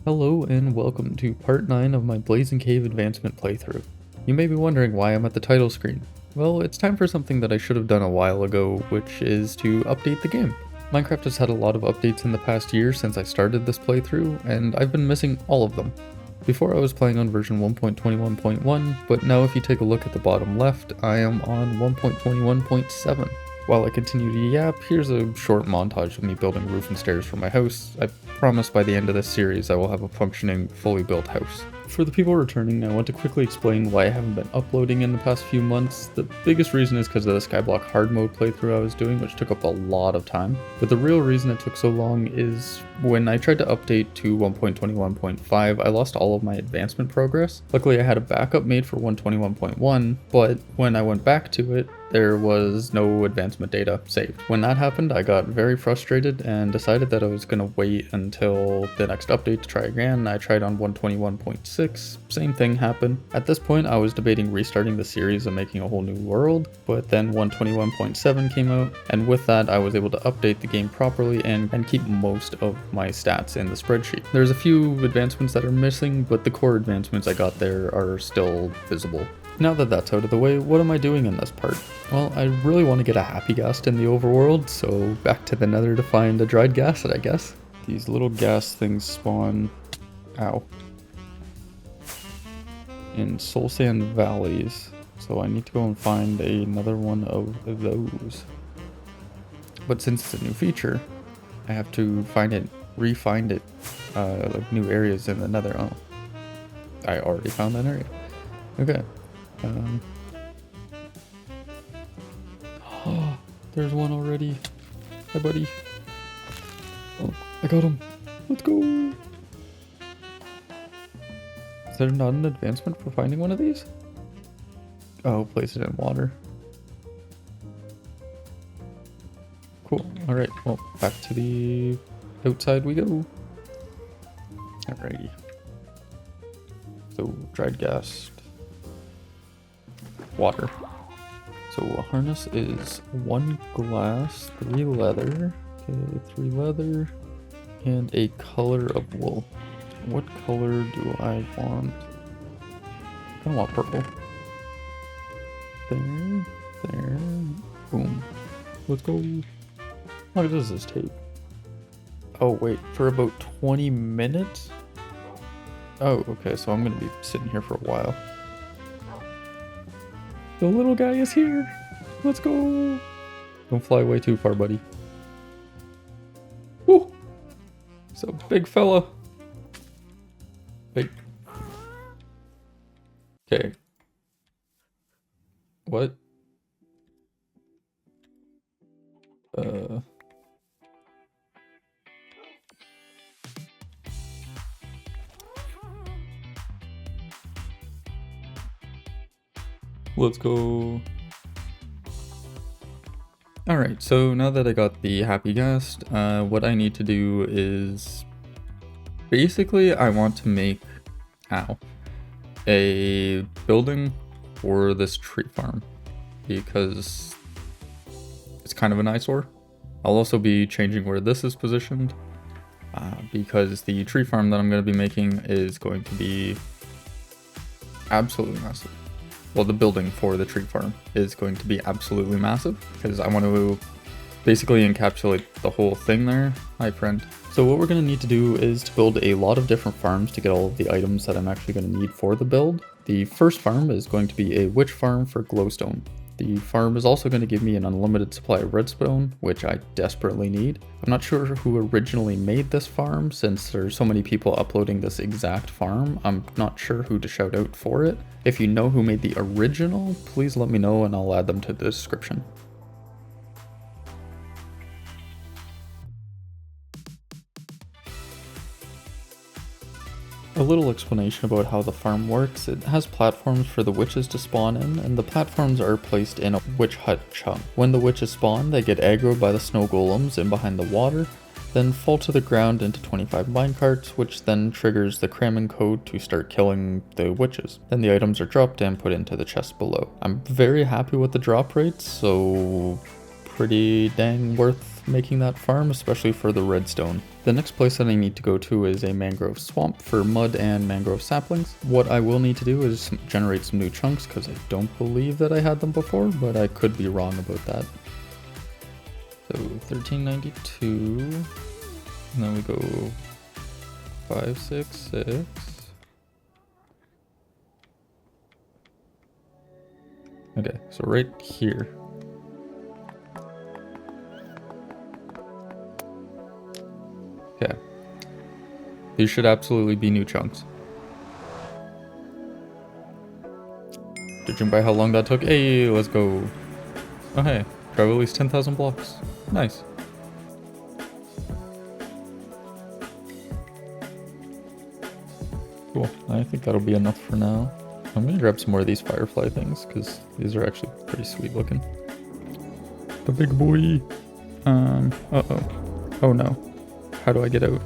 Hello and welcome to part 9 of my Blazing Cave advancement playthrough. You may be wondering why I'm at the title screen. Well, it's time for something that I should have done a while ago, which is to update the game. Minecraft has had a lot of updates in the past year since I started this playthrough, and I've been missing all of them. Before I was playing on version 1.21.1, but now if you take a look at the bottom left, I am on 1.21.7. While I continue to yap, here's a short montage of me building roof and stairs for my house. I promise by the end of this series I will have a functioning, fully built house. For the people returning, I want to quickly explain why I haven't been uploading in the past few months. The biggest reason is because of the Skyblock hard mode playthrough I was doing, which took up a lot of time. But the real reason it took so long is when I tried to update to 1.21.5, I lost all of my advancement progress. Luckily I had a backup made for 121.1, but when I went back to it, there was no advancement data saved. When that happened, I got very frustrated and decided that I was going to wait until the next update to try again. I tried on 121.6, same thing happened. At this point, I was debating restarting the series and making a whole new world, but then 121.7 came out, and with that, I was able to update the game properly and keep most of my stats in the spreadsheet. There's a few advancements that are missing, but the core advancements I got there are still visible. Now that that's out of the way, what am I doing in this part? Well, I really want to get a happy ghast in the overworld, so back to the nether to find a dried ghast, I guess. These little ghast things spawn, in soul sand valleys, so I need to go and find another one of those. But since it's a new feature, I have to find it, re-find it, like new areas in the nether. Oh, I already found that area. Okay. Oh, there's one already. Hi, buddy. Oh, I got him. Let's go. Is there not an advancement for finding one of these? Oh, place it in water. Cool. Alright, well, back to the outside we go. Alrighty. So, dried ghast. Water. So a harness is 1 glass, 3 leather, okay, 3 leather, and a color of wool. What color do I want? I want purple. There, boom. Let's go. How long does this take? Oh wait, for about 20 minutes? Oh, okay, so I'm gonna be sitting here for a while. The little guy is here. Let's go. Don't fly away too far, buddy. Woo! So big fella. Big. Okay. What? Let's go. Alright, so now that I got the happy ghast, what I need to do is basically I want to make a building for this tree farm because it's kind of an eyesore. I'll also be changing where this is positioned because the tree farm that I'm going to be making is going to be absolutely massive. Well, the building for the tree farm is going to be absolutely massive because I want to basically encapsulate the whole thing there. Hi, friend. So what we're going to need to do is to build a lot of different farms to get all of the items that I'm actually going to need for the build. The first farm is going to be a witch farm for glowstone. The farm is also going to give me an unlimited supply of redstone, which I desperately need. I'm not sure who originally made this farm, since there's so many people uploading this exact farm. I'm not sure who to shout out for it. If you know who made the original, please let me know and I'll add them to the description. A little explanation about how the farm works. It has platforms for the witches to spawn in, and the platforms are placed in a witch hut chunk. When the witches spawn, they get aggroed by the snow golems in behind the water, then fall to the ground into 25 minecarts, which then triggers the cramming code to start killing the witches. Then the items are dropped and put into the chest below. I'm very happy with the drop rates, so pretty dang worth making that farm, especially for the redstone. The next place that I need to go to is a mangrove swamp for mud and mangrove saplings. What I will need to do is generate some new chunks because I don't believe that I had them before, but I could be wrong about that. So 1392, and then we go 566. Okay, so right here. Okay. These should absolutely be new chunks. Judging by how long that took, hey, let's go. Oh hey, travel at least 10,000 blocks. Nice. Cool, I think that'll be enough for now. I'm gonna grab some more of these firefly things, because these are actually pretty sweet looking. The big boy. Uh-oh. Oh no. How do I get out?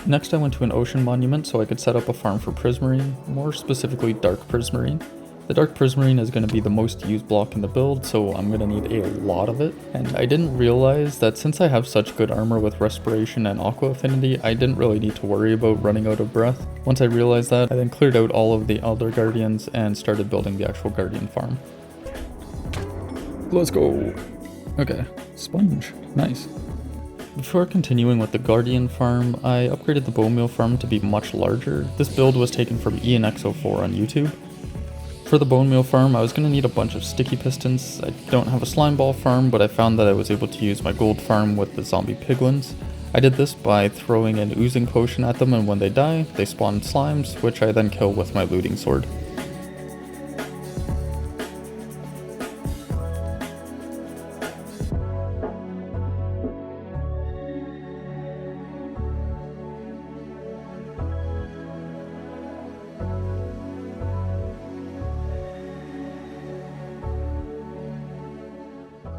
Next I went to an ocean monument so I could set up a farm for prismarine, more specifically dark prismarine. The dark prismarine is going to be the most used block in the build, so I'm going to need a lot of it. And I didn't realize that since I have such good armor with respiration and aqua affinity, I didn't really need to worry about running out of breath. Once I realized that, I then cleared out all of the elder guardians and started building the actual guardian farm. Let's go! Okay, sponge, nice. Before continuing with the Guardian farm, I upgraded the bone meal farm to be much larger. This build was taken from ENX04 on YouTube. For the bone meal farm, I was going to need a bunch of sticky pistons. I don't have a slime ball farm, but I found that I was able to use my gold farm with the zombie piglins. I did this by throwing an oozing potion at them, and when they die, they spawn slimes, which I then kill with my looting sword.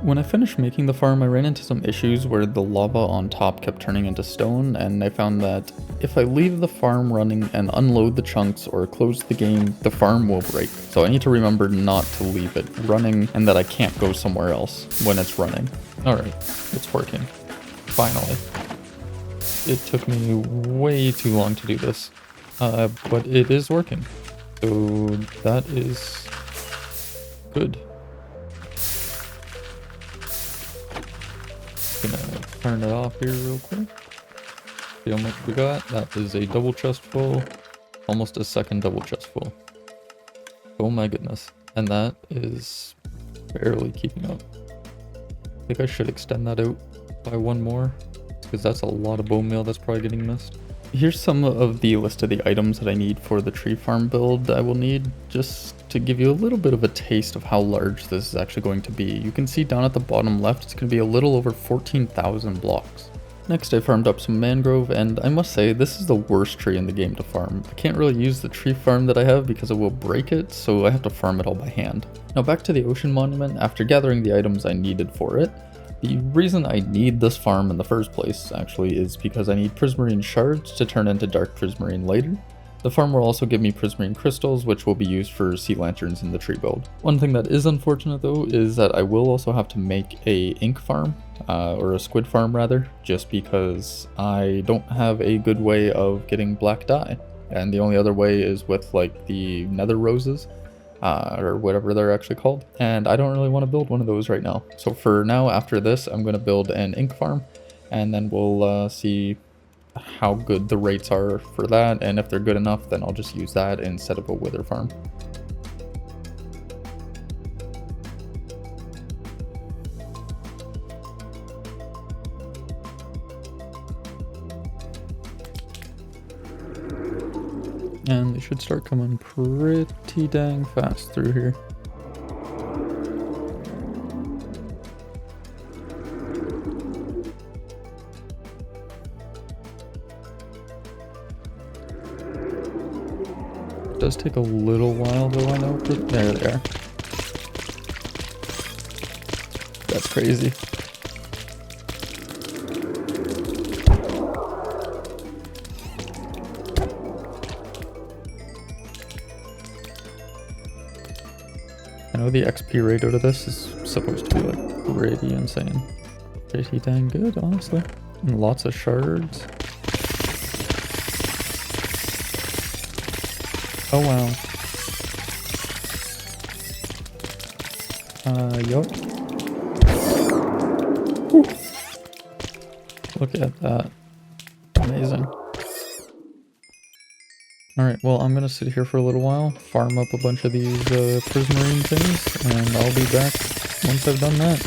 When I finished making the farm, I ran into some issues where the lava on top kept turning into stone, and I found that if I leave the farm running and unload the chunks or close the game, the farm will break. So I need to remember not to leave it running and that I can't go somewhere else when it's running. Alright, it's working. Finally. It took me way too long to do this, but it is working. So that is good. Gonna turn it off here real quick. See how much we got. That is a double chest full, almost a second double chest full. Oh my goodness. And that is barely keeping up. I think I should extend that out by one more, because that's a lot of bone meal that's probably getting missed. Here's some of the list of the items that I need for the tree farm build. I will need, just to give you a little bit of a taste of how large this is actually going to be. You can see down at the bottom left, it's going to be a little over 14,000 blocks. Next I farmed up some mangrove, and I must say this is the worst tree in the game to farm. I can't really use the tree farm that I have because it will break it, so I have to farm it all by hand. Now back to the ocean monument. After gathering the items I needed for it, the reason I need this farm in the first place, actually, is because I need prismarine shards to turn into dark prismarine later. The farm will also give me prismarine crystals, which will be used for sea lanterns in the tree build. One thing that is unfortunate though, is that I will also have to make a ink farm, or a squid farm rather, just because I don't have a good way of getting black dye. And the only other way is with like the nether roses. Or whatever they're actually called, and I don't really want to build one of those right now. So for now, after this, I'm going to build an ink farm, and then we'll see how good the rates are for that, and if they're good enough, then I'll just use that instead of a wither farm. And they should start coming pretty dang fast through here. It does take a little while though, I know, but there they are. That's crazy. I know the XP rate out of this is supposed to be like pretty insane. Pretty dang good, honestly. And lots of shards. Oh wow. Yup. Whew. Look at that. Amazing. Alright, well, I'm gonna sit here for a little while, farm up a bunch of these prismarine things, and I'll be back once I've done that.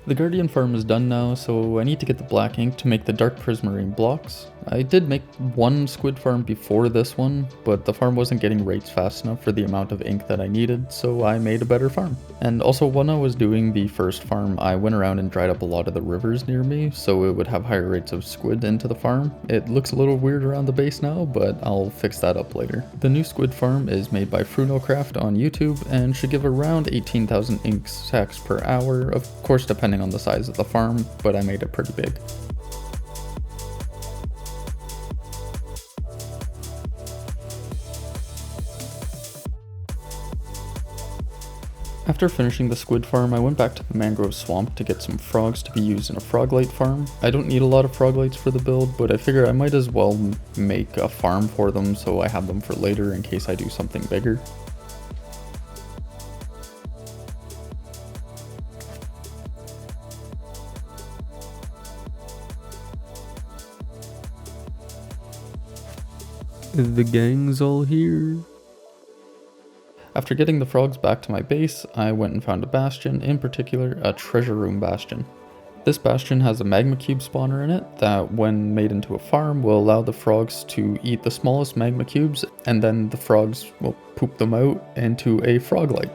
The Guardian farm is done now, so I need to get the black ink to make the dark prismarine blocks. I did make one squid farm before this one, but the farm wasn't getting rates fast enough for the amount of ink that I needed, so I made a better farm. And also, when I was doing the first farm, I went around and dried up a lot of the rivers near me, so it would have higher rates of squid into the farm. It looks a little weird around the base now, but I'll fix that up later. The new squid farm is made by FrunoCraft on YouTube, and should give around 18,000 ink sacks per hour, of course depending on the size of the farm, but I made it pretty big. After finishing the squid farm, I went back to the mangrove swamp to get some frogs to be used in a frog light farm. I don't need a lot of frog lights for the build, but I figure I might as well make a farm for them so I have them for later in case I do something bigger. The gang's all here. After getting the frogs back to my base, I went and found a bastion, in particular a treasure room bastion. This bastion has a magma cube spawner in it that, when made into a farm, will allow the frogs to eat the smallest magma cubes, and then the frogs will poop them out into a frog light.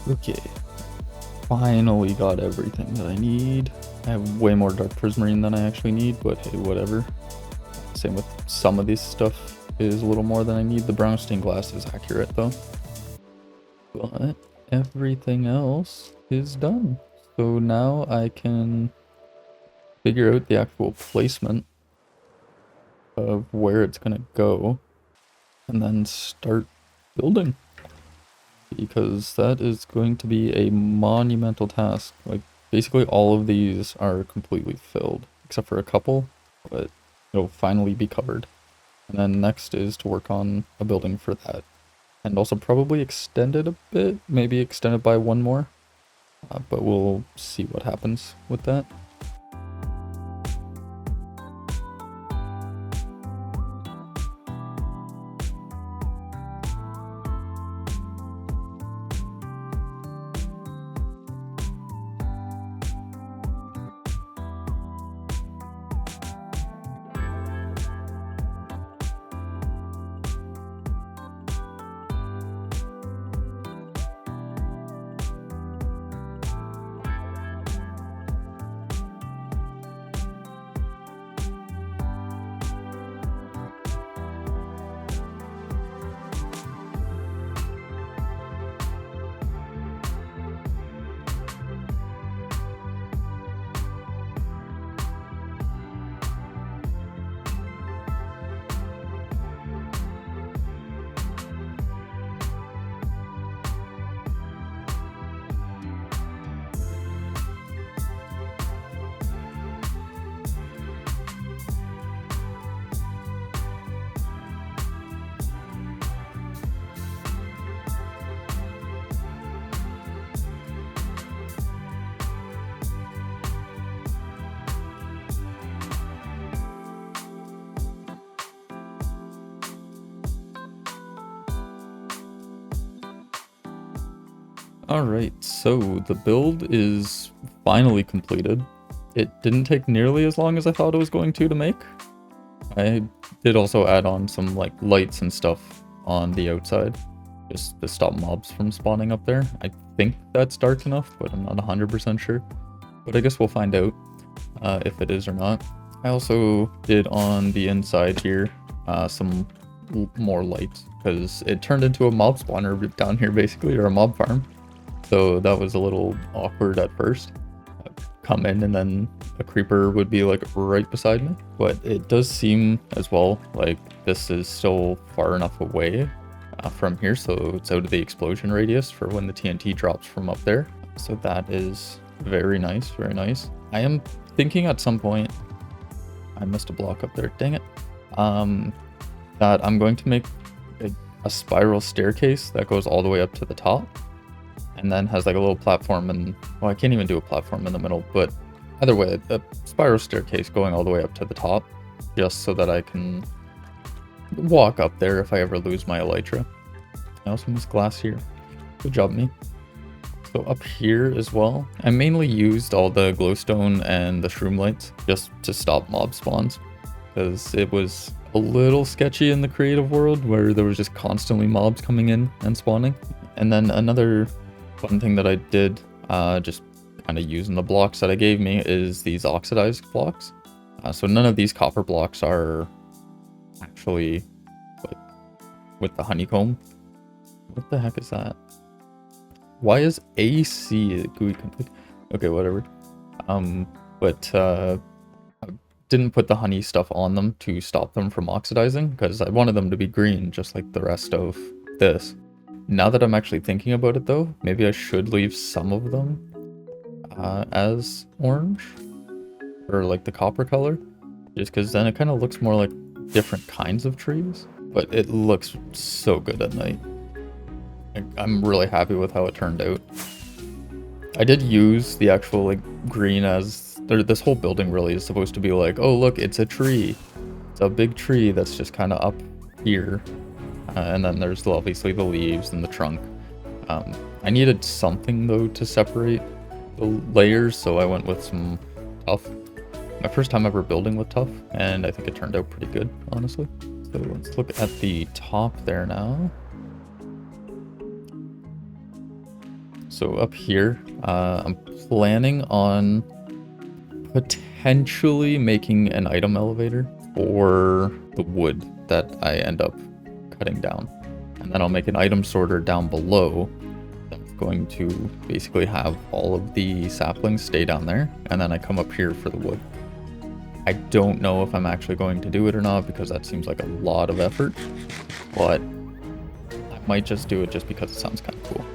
Okay, finally got everything that I need. I have way more dark prismarine than I actually need, but hey, whatever. Same with some of this stuff is a little more than I need. The brown stained glass is accurate though. But everything else is done. So now I can figure out the actual placement of where it's gonna go and then start building. Because that is going to be a monumental task. Like, basically all of these are completely filled, except for a couple, but it'll finally be covered. And then next is to work on a building for that. And also probably extend it a bit, maybe extend it by one more, but we'll see what happens with that. Alright, so the build is finally completed. It didn't take nearly as long as I thought it was going to make. I did also add on some like lights and stuff on the outside, just to stop mobs from spawning up there. I think that's dark enough, but I'm not 100% sure. But I guess we'll find out if it is or not. I also did on the inside here some more lights, because it turned into a mob spawner down here basically, or a mob farm. So that was a little awkward at first. I'd come in and then a creeper would be like right beside me. But it does seem as well like this is still far enough away from here, so it's out of the explosion radius for when the TNT drops from up there. So that is very nice, very nice. I am thinking at some point, I missed a block up there, dang it, that I'm going to make a spiral staircase that goes all the way up to the top, and then has like a little platform, and well, I can't even do a platform in the middle, but either way, a spiral staircase going all the way up to the top, just so that I can walk up there if I ever lose my elytra. I also missed glass here. Good job, me. So up here as well, I mainly used all the glowstone and the shroom lights just to stop mob spawns, because it was a little sketchy in the creative world where there was just constantly mobs coming in and spawning. And then another fun thing that I did, just kind of using the blocks that I gave me, is these oxidized blocks. So none of these copper blocks are actually with the honeycomb. What the heck is that? Why is AC GUI complete? Okay, whatever. But I didn't put the honey stuff on them to stop them from oxidizing, because I wanted them to be green just like the rest of this. Now that I'm actually thinking about it though, maybe I should leave some of them as orange, or like the copper color, just because then it kind of looks more like different kinds of trees, but it looks so good at night. I'm really happy with how it turned out. I did use the actual like green as this whole building really is supposed to be like, oh look, it's a tree. It's a big tree that's just kind of up here. And then there's obviously the leaves and the trunk. I needed something though to separate the layers, so I went with some tuff. My first time ever building with tuff, and I think it turned out pretty good, honestly. So let's look at the top there now. So up here, I'm planning on potentially making an item elevator for the wood that I end up cutting down. And then I'll make an item sorter down below that's going to basically have all of the saplings stay down there. And then I come up here for the wood. I don't know if I'm actually going to do it or not, because that seems like a lot of effort. But I might just do it just because it sounds kind of cool.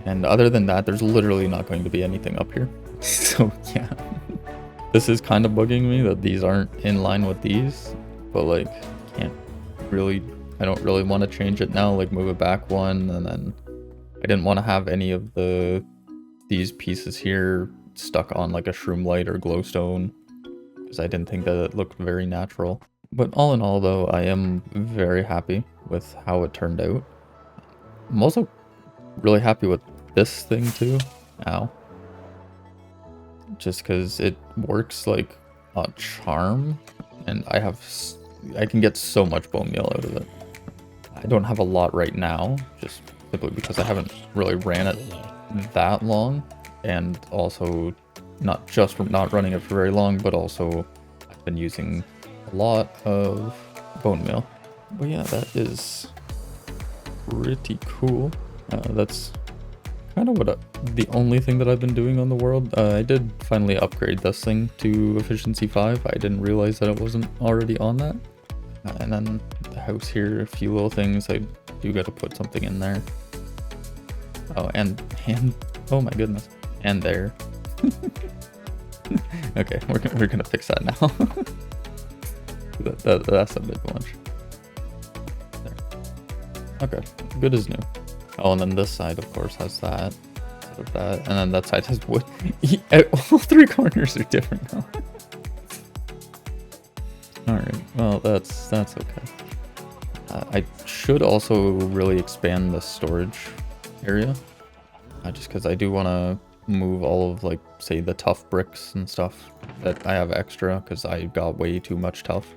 And other than that, there's literally not going to be anything up here. So yeah, this is kind of bugging me that these aren't in line with these, but like I don't really want to change it now, like move it back one. And then I didn't want to have any of these pieces here stuck on like a shroom light or glowstone, because I didn't think that it looked very natural. But all in all though, I am very happy with how it turned out. I'm also really happy with this thing too. Ow. Just because it works like a charm, and I can get so much bone meal out of it. I don't have a lot right now, just simply because I haven't really ran it that long, and also not just from not running it for very long, but also I've been using a lot of bone meal. But yeah, that is pretty cool. That's kind of the only thing that I've been doing on the world. I did finally upgrade this thing to efficiency 5. I didn't realize that it wasn't already on that. And then the house here, a few little things. I do got to put something in there. Oh, and oh my goodness, and there. Okay, we're gonna fix that now. That's a bit much. There. Okay, good as new. Oh, and then this side, of course, has that. And then that side has wood. All three corners are different now. Alright, well, that's okay. I should also really expand the storage area. Just because I do want to move all of, like, say, the tough bricks and stuff that I have extra, because I got way too much tough.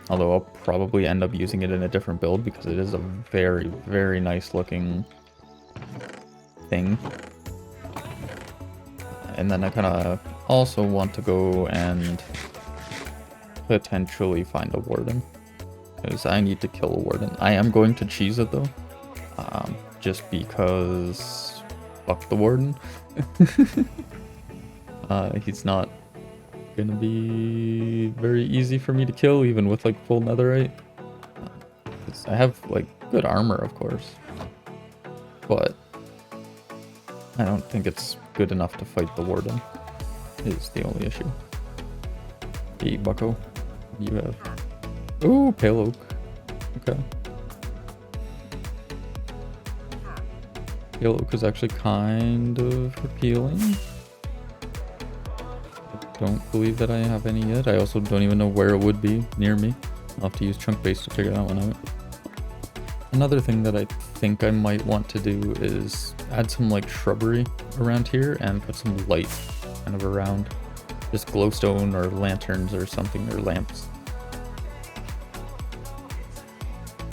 Although I'll probably end up using it in a different build, because it is a very, very nice looking thing. And then I kind of also want to go and potentially find a warden, because I need to kill a warden. I am going to cheese it, though. Just because fuck the warden. He's not gonna be very easy for me to kill, even with like full netherite. I have like good armor, of course, but I don't think it's good enough to fight the warden, is the only issue. Hey, bucko, you have... Ooh, pale oak. Okay. Pale oak is actually kind of appealing. I don't believe that I have any yet. I also don't even know where it would be near me. I'll have to use chunk base to figure that one out. Another thing that I think I might want to do is add some like shrubbery around here and put some light kind of around. Just glowstone or lanterns or something, or lamps.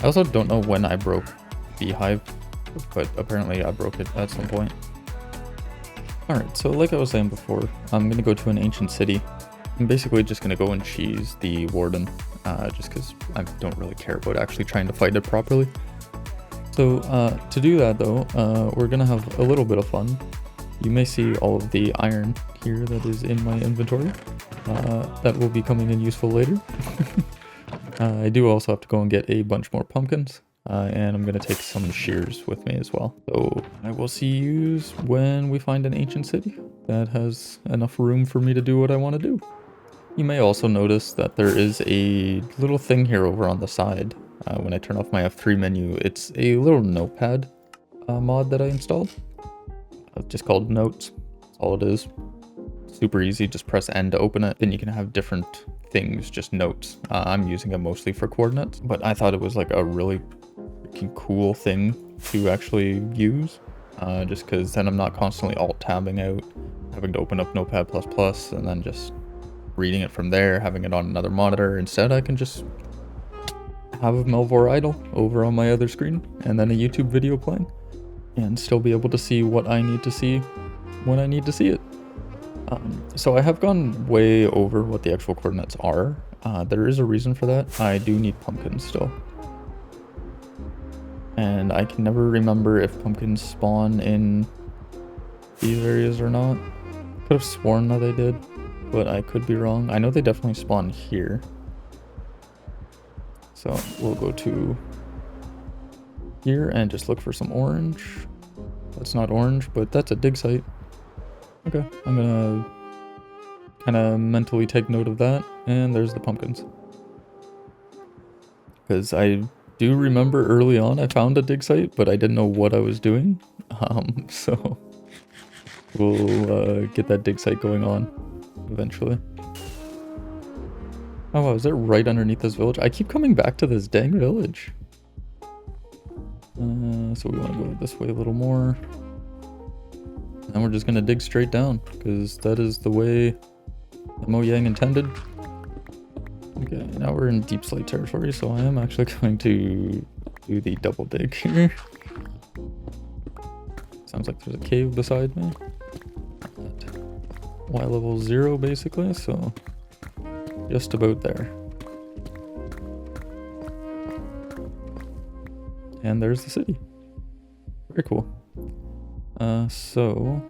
I also don't know when I broke Beehive, but apparently I broke it at some point. Alright, so like I was saying before, I'm going to go to an ancient city. I'm basically just going to go and cheese the warden, just because I don't really care about actually trying to fight it properly. So to do that though, we're going to have a little bit of fun. You may see all of the iron here that is in my inventory. That will be coming in useful later. I do also have to go and get a bunch more pumpkins. And I'm going to take some shears with me as well. So I will see you when we find an ancient city that has enough room for me to do what I want to do. You may also notice that there is a little thing here over on the side. When I turn off my F3 menu, it's a little notepad mod that I installed. It's just called Notes. That's all it is. Super easy, just press N to open it. Then you can have different things, just notes. I'm using it mostly for coordinates, but I thought it was like a really cool thing to actually use, just because then I'm not constantly alt-tabbing out, having to open up Notepad++, and then just reading it from there, having it on another monitor. Instead, I can just have Melvor idle over on my other screen, and then a YouTube video playing, and still be able to see what I need to see when I need to see it. So I have gone way over what the actual coordinates are. There is a reason for that. I do need pumpkins still. And I can never remember if pumpkins spawn in these areas or not. Could have sworn that they did, but I could be wrong. I know they definitely spawn here. So we'll go to here and just look for some orange. That's not orange, but that's a dig site. Okay, I'm gonna kind of mentally take note of that. And there's the pumpkins. Because I do remember early on I found a dig site, but I didn't know what I was doing. So we'll get that dig site going on eventually. Oh wow, is it right underneath this village? I keep coming back to this dang village. So we want to go this way a little more. And we're just going to dig straight down, because that is the way Mojang intended. Okay, now we're in deep slate territory, so I am actually going to do the double dig here. Sounds like there's a cave beside me. Y level 0 basically, so just about there. And there's the city. Very cool. So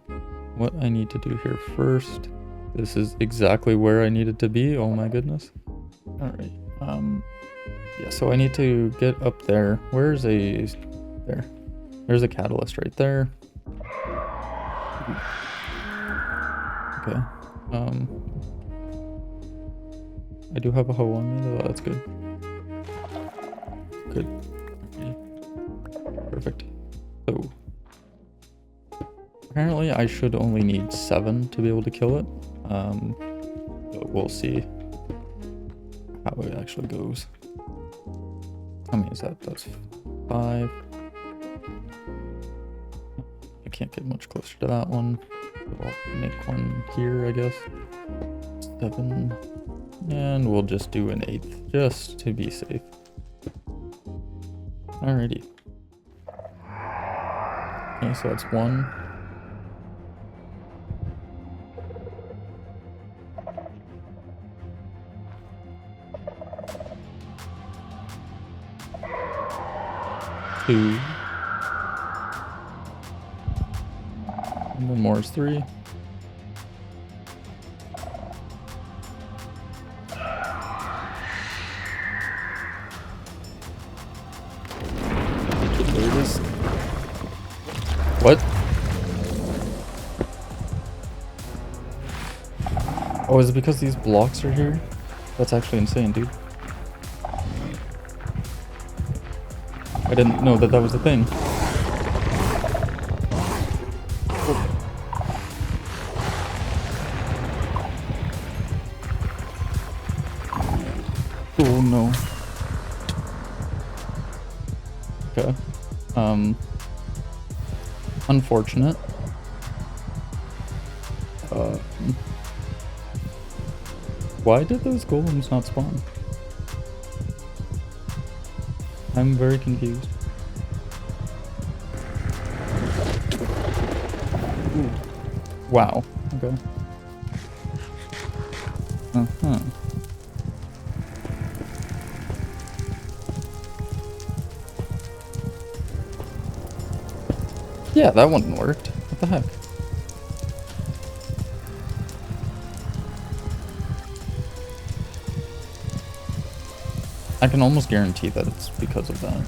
what I need to do here first, this is exactly where I needed to be. Oh my goodness. All right. Yeah, so I need to get up there. Where's a, there. There's a catalyst right there. Okay. I do have a hoe on me, though. That's good. Good. Okay. Perfect. So apparently I should only need 7 to be able to kill it. But we'll see how it actually goes. How many is that? That's 5. can't get much closer to that one. So I'll make one here, I guess. 7. And we'll just do an 8th, just to be safe. Alrighty. Okay, so that's 1. Two. And then more is 3. There it is. What? Oh, is it because these blocks are here? That's actually insane, dude. I didn't know that that was a thing. Oh no. Okay. Unfortunate. Why did those golems not spawn? I'm very confused. Ooh. Wow. Okay. Uh-huh. Yeah, that one worked. What the heck? I can almost guarantee that it's because of that.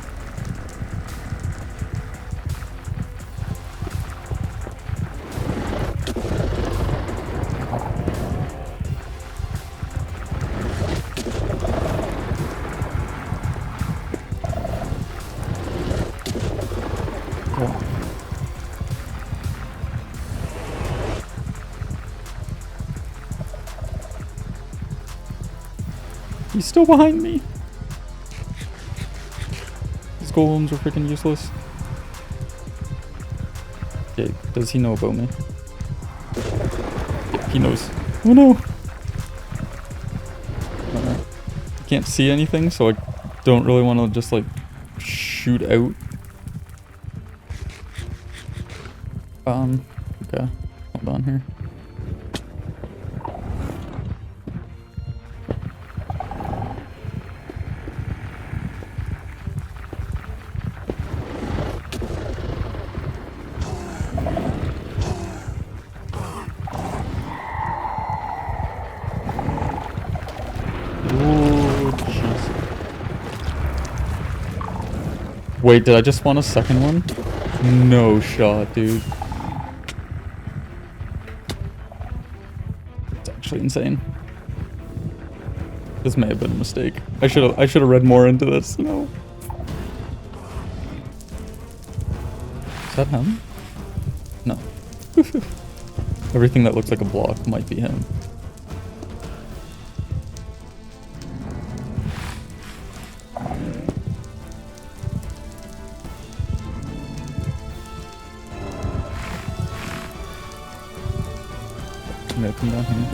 Oh. He's still behind me. These golems are freaking useless. Okay, does he know about me? Yeah, he knows. Oh no! I can't see anything, so I don't really want to just like shoot out. Okay. Hold on here. Wait, did I just spawn a second one? No shot, dude. It's actually insane. This may have been a mistake. I should have read more into this. No. Is that him? No. Everything that looks like a block might be him. I'm gonna come down here.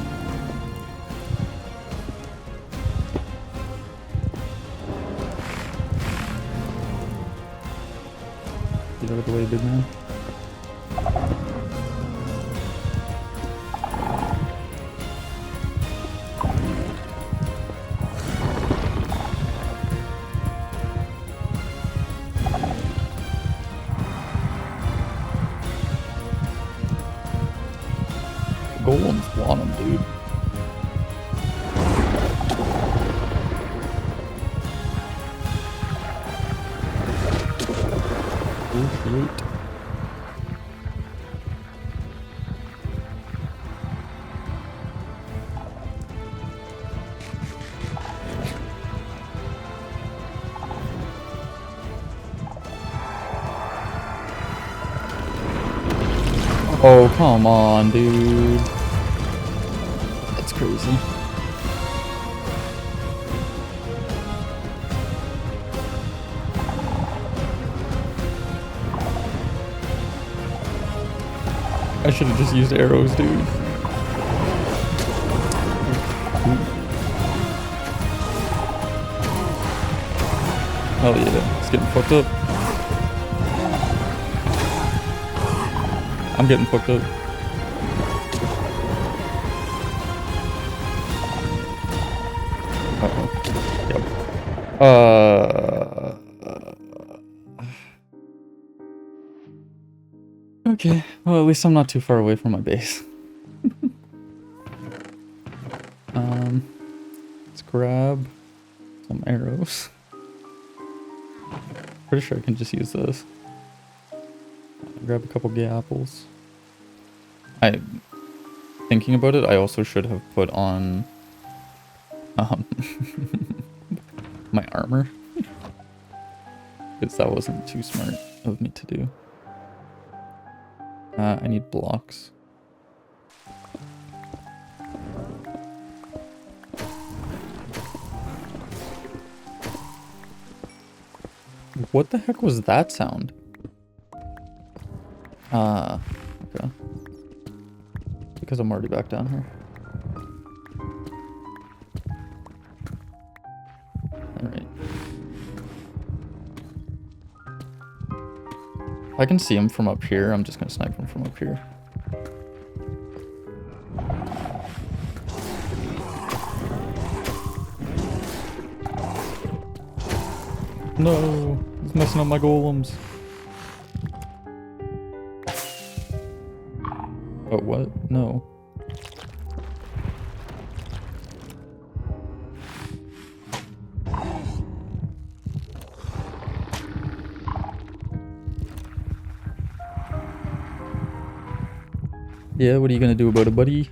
Get out of the way, big man. Golems want him, dude. Oh, shoot. Oh, come on, dude. That's crazy. I should have just used arrows, dude. Hell yeah, it's getting fucked up. I'm getting fucked up. Uh-oh. Yep. Okay, well at least I'm not too far away from my base. Let's grab some arrows. Pretty sure I can just use this. Grab a couple gay apples. Thinking about it, I also should have put on my armor. Because that wasn't too smart of me to do. I need blocks. What the heck was that sound? Okay. Because I'm already back down here. Alright. If I can see him from up here, I'm just gonna snipe him from up here. No! He's messing up my golems. Oh, what? No. Yeah, what are you gonna do about it, buddy?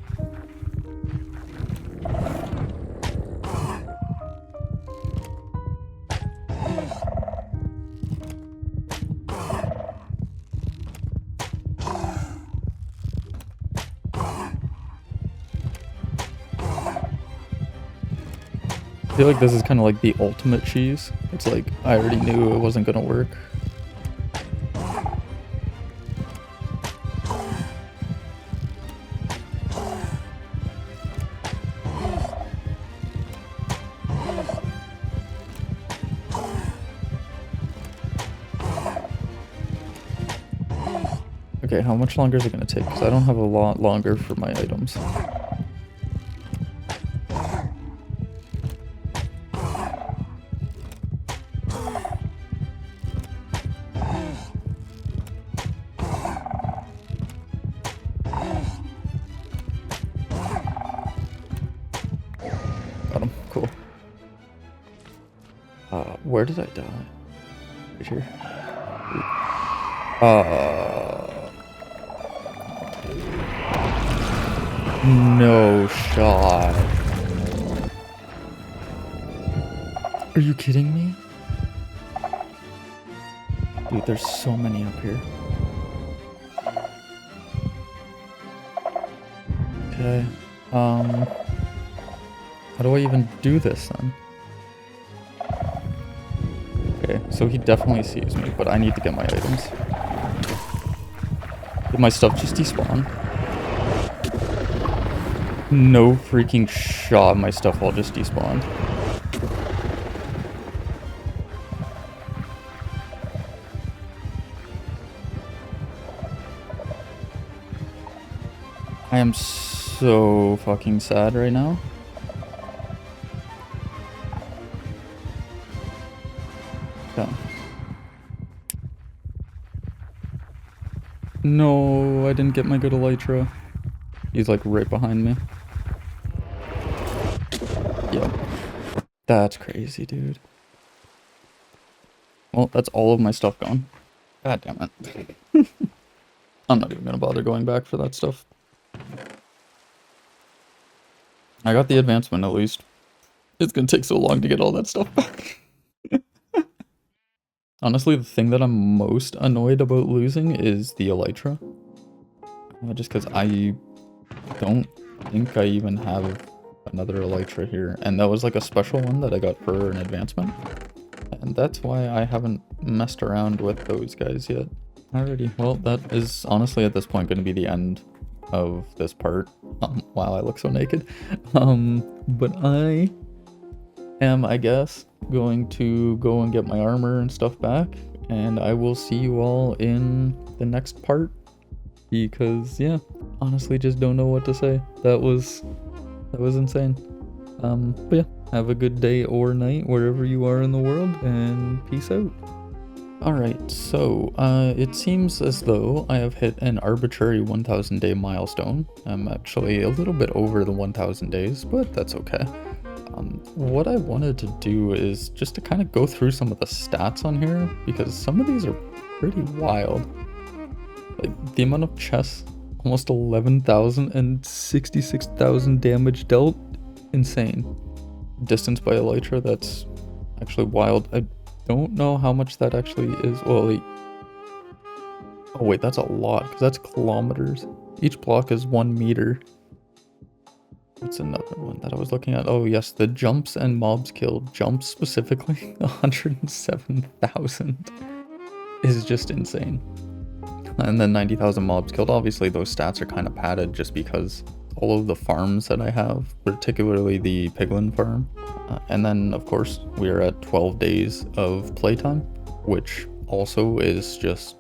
I feel like this is kind of like the ultimate cheese. It's like, I already knew it wasn't gonna work. Okay, how much longer is it gonna take? Because I don't have a lot longer for my items. Got him. Cool. Where did I die? Right here. No shot. Are you kidding me? Dude, there's so many up here. Okay. How do I even do this then? Okay, so he definitely sees me, but I need to get my items. Did my stuff just despawn? No freaking shot, my stuff all just despawned. I am so fucking sad right now. Okay. No, I didn't get my good elytra. He's like right behind me. Yep. That's crazy, dude. Well, that's all of my stuff gone. God damn it. I'm not even gonna bother going back for that stuff. I got the advancement at least. It's gonna take so long to get all that stuff back. Honestly, the thing that I'm most annoyed about losing is the elytra. Just because I don't think I even have another elytra here. And that was like a special one that I got for an advancement. And that's why I haven't messed around with those guys yet. Alrighty, well, that is honestly at this point going to be the end of this part. Wow, I look so naked. But I am, I guess, going to go and get my armor and stuff back, and I will see you all in the next part, because, yeah, honestly just don't know what to say. That was insane. But yeah, have a good day or night wherever you are in the world, and peace out. Alright, so it seems as though I have hit an arbitrary 1000 day milestone. I'm actually a little bit over the 1000 days, but that's okay. What I wanted to do is just to kind of go through some of the stats on here, because some of these are pretty wild. Like the amount of chests, almost 11,000 and 66,000 damage dealt, insane. Distance by elytra, that's actually wild. I don't know how much that actually is. Well, oh wait, that's a lot, because that's kilometers. Each block is 1 meter. What's another one that I was looking at? Oh yes, the jumps and mobs killed. Jumps specifically, 107,000 is just insane. And then 90,000 mobs killed. Obviously those stats are kind of padded just because all of the farms that I have, particularly the piglin farm. And then of course we are at 12 days of playtime, which also is just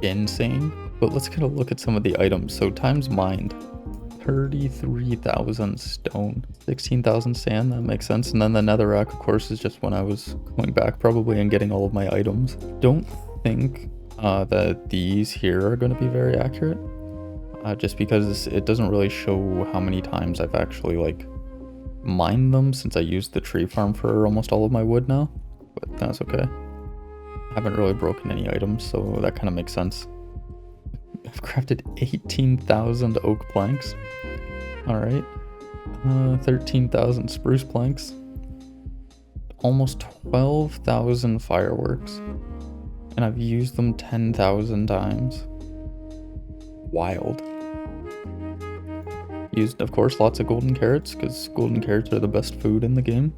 insane. But let's get a look at some of the items. So times mined. 33,000 stone, 16,000 sand, that makes sense. And then the netherrack, of course, is just when I was going back probably and getting all of my items. Don't think that these here are going to be very accurate, just because it doesn't really show how many times I've actually like mined them since I used the tree farm for almost all of my wood now, but that's okay. I haven't really broken any items, so that kind of makes sense. I've crafted 18,000 oak planks. Alright. 13,000 spruce planks. Almost 12,000 fireworks. And I've used them 10,000 times. Wild. Used, of course, lots of golden carrots, because golden carrots are the best food in the game.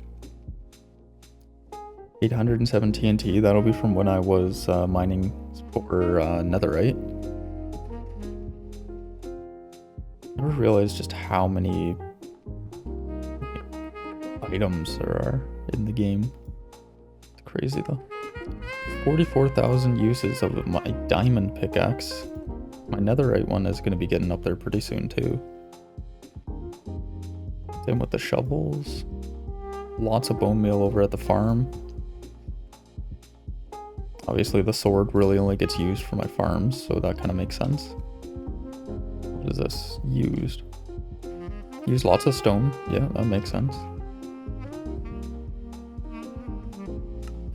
807 TNT, that'll be from when I was mining for netherite. I never realized just how many items there are in the game. It's crazy though. 44,000 uses of my diamond pickaxe. My netherite one is going to be getting up there pretty soon too. Same with the shovels. Lots of bone meal over at the farm. Obviously the sword really only gets used for my farms, so that kind of makes sense. What is this? Used. Use lots of stone. Yeah, that makes sense.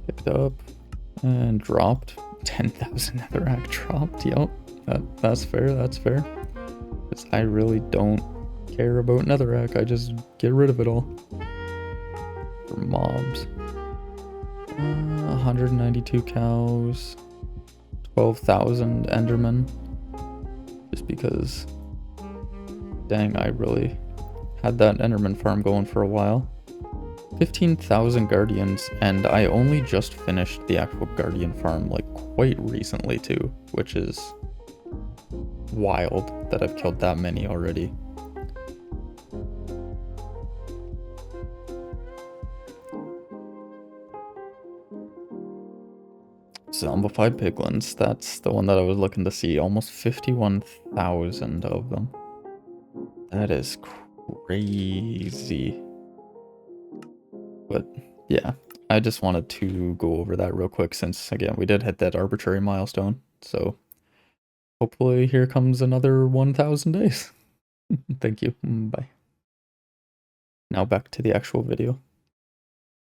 Picked up and dropped. 10,000 netherrack dropped. Yep, that's fair. That's fair. Because I really don't care about netherrack. I just get rid of it all. For mobs. 192 cows. 12,000 endermen. Just because, dang, I really had that enderman farm going for a while. 15,000 guardians, and I only just finished the actual guardian farm like quite recently too, which is wild that I've killed that many already. Zombified piglins, that's the one that I was looking to see. Almost 51,000 of them. That is crazy. But yeah, I just wanted to go over that real quick since, again, we did hit that arbitrary milestone. So hopefully here comes another 1,000 days. Thank you. Bye. Now back to the actual video.